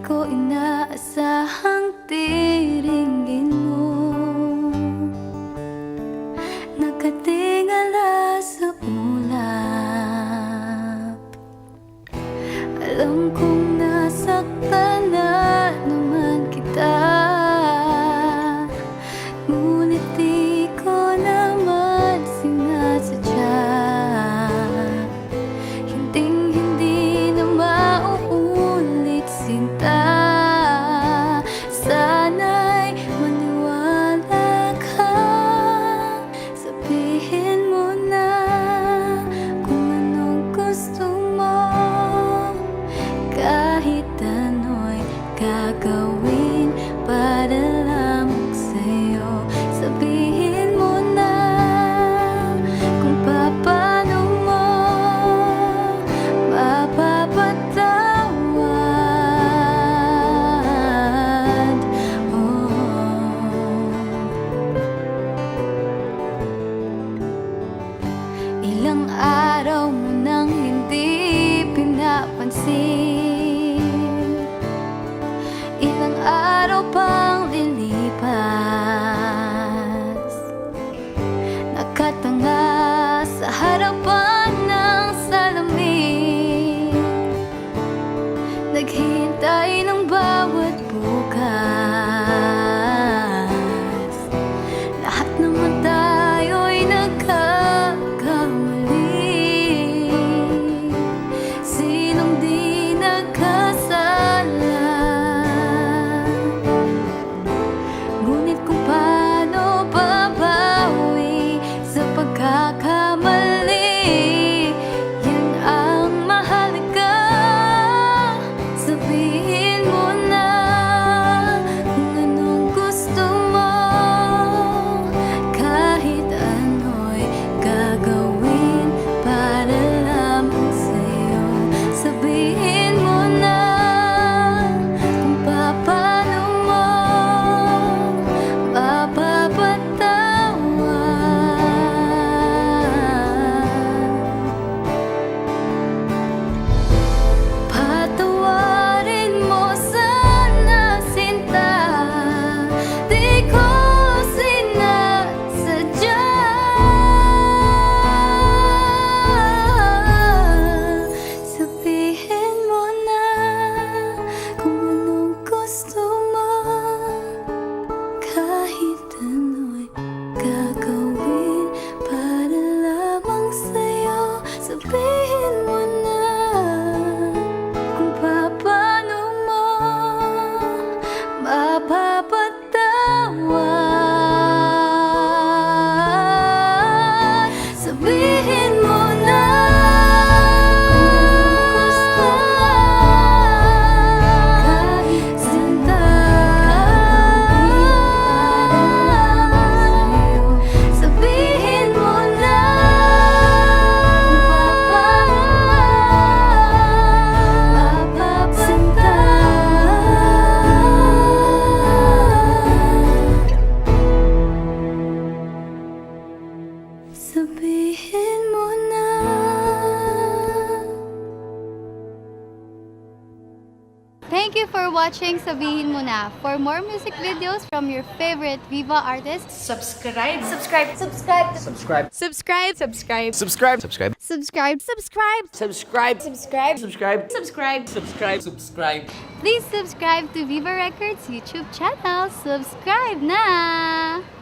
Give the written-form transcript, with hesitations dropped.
ko inaasahang tiringgin mo, nakatingala sa ulap. Alam kong nasaktan na naman kita, ngunit di ko naman sinasadya. Hinding-hindi na mauulit, sinta. Sana'y maniwala ka, sabihin mo na kung anong gusto mo. Kahit ano'y gagawin para lamang sa'yo. Sabihin mo na kung paano mo mapapatawad. Ilang araw mo nang hindi pinapansin, ilang araw pang lilipas, nakatanga sa harapan ng salamin, naghihintay ng bawat bukas. Lahat naman tayo'y nagkakamali, sinong di nagkasala. Ngunit kung paano babawi sa pagkakamali, yan ang mahalaga. Sabihin mo na kung anong gusto mo, kahit ano'y gagawin para lamang sa'yo. Sabihin mo na kung paano mo mapapatawad. Patawarin mo sana, sinta, di ko sinasadya. Sabihin mo na kung anong gusto mo, kahit ano'y gagawin para lamang sa'yo. Sabihin mo na kung paano mo mapapatawad. Sabihin mo na sabihin mo na. Thank you for watching Sabihin Mo Na. For more music videos from your favorite Viva artists, Subscribe. subscribe, Subscribe. subscribe, Subscribe. subscribe, Subscribe. subscribe, Subscribe. Subscribe. Subscribe. Subscribe. Subscribe. Subscribe. Subscribe. Please subscribe to Viva Records YouTube channel. Subscribe na!